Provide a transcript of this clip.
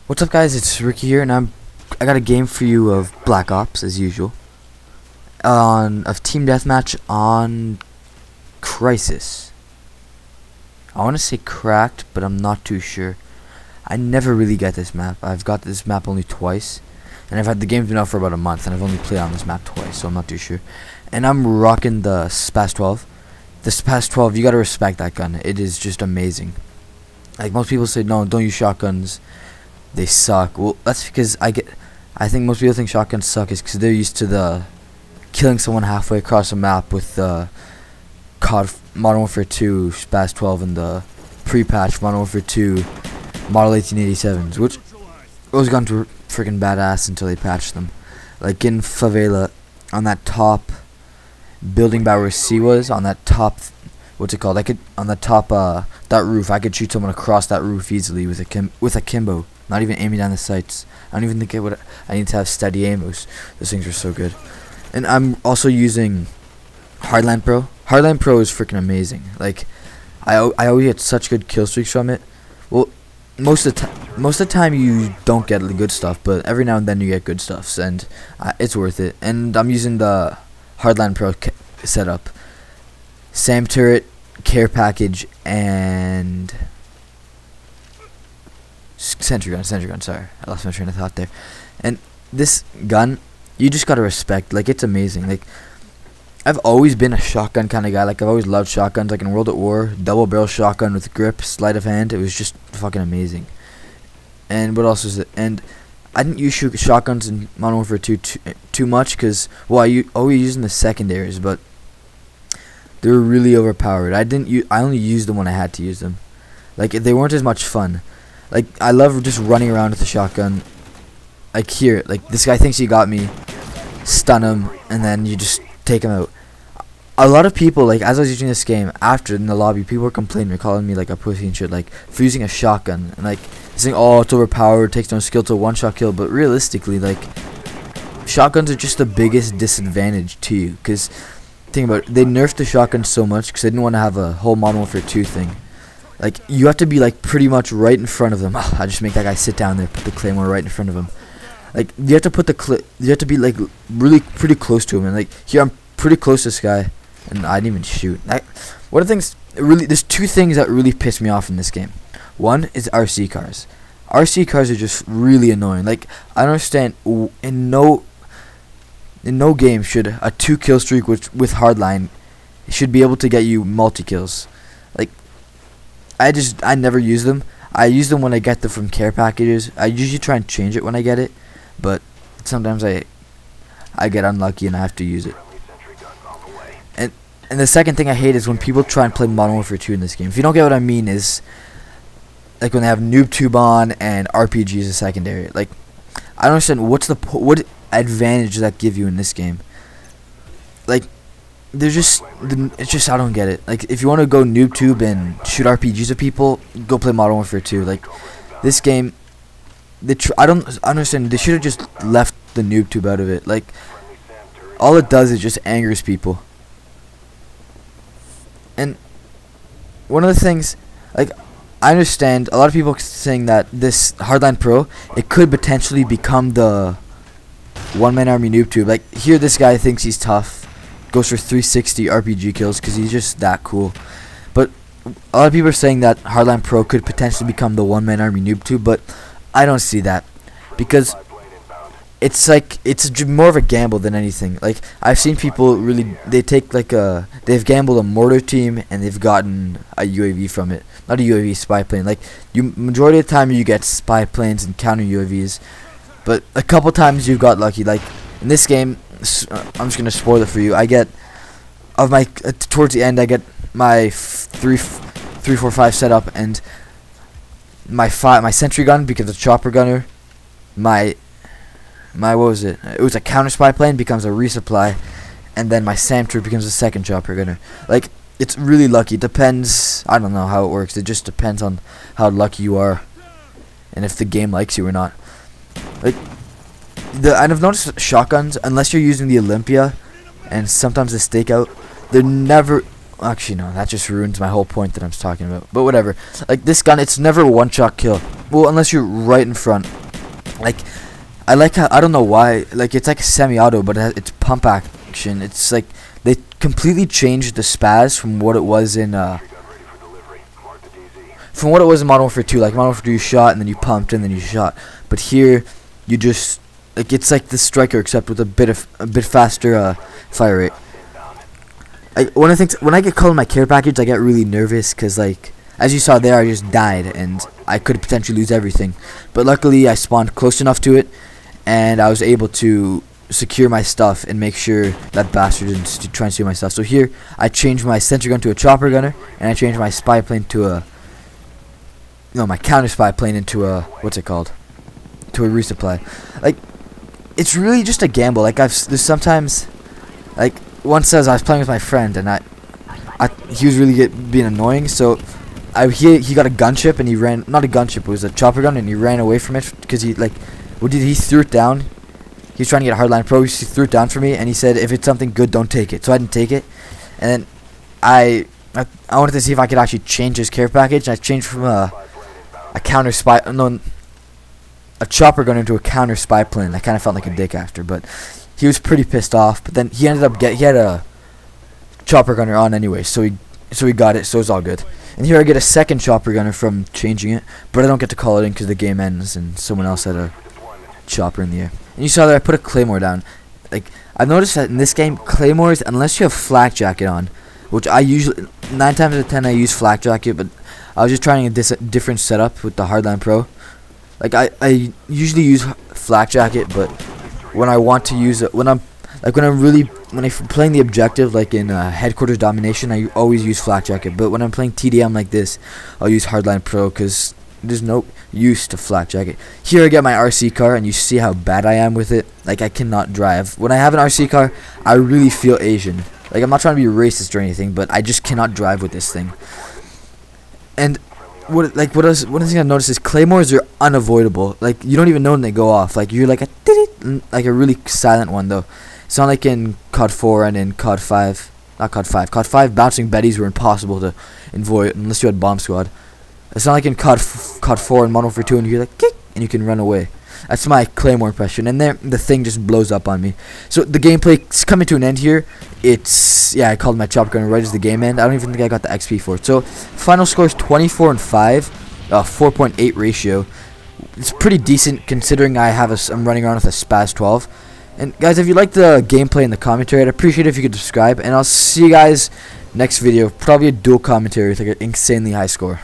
What's up, guys? It's Ricky here, and I got a game for you of Black Ops as usual. Of team deathmatch on Crisis. I want to say cracked, but I'm not too sure. I never really get this map. I've got this map only twice, and I've had the game's been out for about a month, and I've only played on this map twice, so I'm not too sure. And I'm rocking the SPAS 12. The SPAS 12, you gotta respect that gun. It is just amazing. Like, most people say, no, don't use shotguns. They suck. Well, that's because I think most people think shotguns suck is because they're used to the killing someone halfway across a map with the COD Modern Warfare 2 SPAS 12 and the pre-patch Modern Warfare 2 Model 1887s, which those guns were freaking badass until they patched them. Like in Favela, on that top building by where C was, on that top, what's it called? On the top that roof, I could shoot someone across that roof easily with a Kimbo. Not even aiming down the sights. I don't even think I need to have steady aim. Those things are so good. And I'm also using Hardline Pro. Hardline Pro is freaking amazing. Like, I always get such good kill streaks from it. Well, most of the time you don't get the good stuff, but every now and then you get good stuffs, and it's worth it. And I'm using the Hardline Pro setup. SAM turret, care package, and sentry gun, sorry, I lost my train of thought there. And this gun, you just gotta respect. Like, it's amazing. Like, I've always been a shotgun kind of guy. Like, I've always loved shotguns. Like in World at War, double barrel shotgun with grip, sleight of hand, it was just fucking amazing. And what else is it? And I didn't use shotguns in Modern Warfare 2 too much because, well, I always used in the secondaries, but they were really overpowered. I only used them when I had to use them. Like, they weren't as much fun. Like, I love just running around with a shotgun. Like, here, like, this guy thinks he got me, stun him, and then you just take him out. A lot of people, like, as I was using this game, after in the lobby, people were complaining, they're calling me, like, a pussy and shit, like, for using a shotgun. And, like, saying, oh, it's overpowered, takes no skill to a one-shot kill. But realistically, like, shotguns are just the biggest disadvantage to you. Because, think about it, they nerfed the shotgun so much because they didn't want to have a whole Modern Warfare 2 thing. Like, you have to be, like, pretty much right in front of them. Oh, I just make that guy sit down there, put the claymore right in front of him. Like, you have to put you have to be, like, really pretty close to him. And, like, here I'm pretty close to this guy, and I didn't even shoot. One of the things, there's two things that really piss me off in this game. One is RC cars. RC cars are just really annoying. Like, I don't understand, in no game should a 2-kill streak with hardline should be able to get you multi-kills. Like, I never use them. I use them when I get them from care packages. I usually try and change it when I get it, but sometimes I get unlucky and I have to use it. And the second thing I hate is when people try and play Modern Warfare 2 in this game. If you don't get what I mean, is like when they have noob tube on and RPGs as secondary. Like, I don't understand what advantage does that give you in this game. Like, it's just I don't get it. Like, if you want to go noob tube and shoot RPGs at people, go play Modern Warfare 2. Like, this game, I don't understand. They should have just left the noob tube out of it. Like, all it does is just angers people. And one of the things, like, I understand a lot of people saying that this Hardline Pro, it could potentially become the one-man army noob tube. Like, here this guy thinks he's tough, goes for 360 RPG kills because he's just that cool. But a lot of people are saying that Hardline Pro could potentially become the one-man army noob tube, but I don't see that, because it's like, it's more of a gamble than anything. Like, I've seen people really, they've gambled a mortar team and they've gotten a UAV from it. Not a UAV, spy plane. Like, majority of the time you get spy planes and counter UAVs, but a couple times you've got lucky. Like, in this game, I'm just gonna spoil it for you. I get towards the end, I get my 3-4-5 setup, and my sentry gun becomes a chopper gunner. What was it? It was a counter spy plane becomes a resupply, and then my SAM turret becomes a second chopper gunner. Like, it's really lucky. It depends. I don't know how it works. It just depends on how lucky you are, and if the game likes you or not. Like, and I've noticed shotguns, unless you're using the Olympia and sometimes the stakeout, they're never Actually, no, that just ruins my whole point that I'm talking about. But whatever. Like, this gun, it's never a one-shot kill. well, unless you're right in front. Like, I like how, I don't know why, like, it's like a semi-auto, but it's pump action. It's like, they completely changed the spaz from what it was in, Modern Warfare 2. Like, Modern Warfare 2, you shot, and then you pumped, and then you shot. But here, you just, like, it's like the striker, except with a bit faster, fire rate. One of the things, when I get called in my care package, I get really nervous, because, like, as you saw there, I just died, and I could potentially lose everything. But luckily, I spawned close enough to it, and I was able to secure my stuff and make sure that bastard didn't try and steal my stuff. So here, I changed my sentry gun to a chopper gunner, and I changed my spy plane to a, no, my counter spy plane into a, what's it called? To a resupply. Like, it's really just a gamble. Like, there's sometimes, like, once I was playing with my friend, and he was really being annoying, so he got a gunship, and he ran, not a gunship, it was a chopper gun, and he ran away from it, because he, like, he threw it down. He was trying to get a hardline pro, he threw it down for me, and he said, if it's something good, don't take it. So I didn't take it, and then I wanted to see if I could actually change his care package, and I changed from a counter spy, no, a chopper gun into a counter spy plane. I kind of felt like a dick after, but he was pretty pissed off. But then he ended up he had a chopper gunner on anyway, so he got it, so it's all good. And here I get a second chopper gunner from changing it, but I don't get to call it in because the game ends and someone else had a chopper in the air. And you saw that I put a claymore down. Like, I've noticed that in this game, claymores, unless you have flak jacket on, which I usually 9 times out of 10 I use flak jacket, but I was just trying a different setup with the Hardline Pro. Like, I usually use flak jacket, but when I want to use it, when I'm playing the objective, like in headquarters domination, I always use flak jacket. But when I'm playing TDM like this, I'll use Hardline Pro because there's no use to flak jacket. Here I get my RC car, and you see how bad I am with it. Like, I cannot drive. When I have an RC car, I really feel Asian. Like, I'm not trying to be racist or anything, but I just cannot drive with this thing. And one of the things I noticed is claymores are unavoidable. Like, you don't even know when they go off. Like, you're like a really silent one though. It's not like in COD 4 and in COD 5. Not COD 5. COD 5 bouncing Bettys were impossible to avoid unless you had Bomb Squad. It's not like in COD 4 and Modern Warfare 2 and you're like, kick, and you can run away. That's my claymore impression, and there the thing just blows up on me. So the gameplay's coming to an end here. I called my chopper gun right as the game end. I don't even think I got the XP for it. So final score is 24 and 5, 4.8 ratio. It's pretty decent considering I'm running around with a Spaz 12. And guys, if you like the gameplay and the commentary, I'd appreciate it if you could subscribe. And I'll see you guys next video. Probably a dual commentary with like an insanely high score.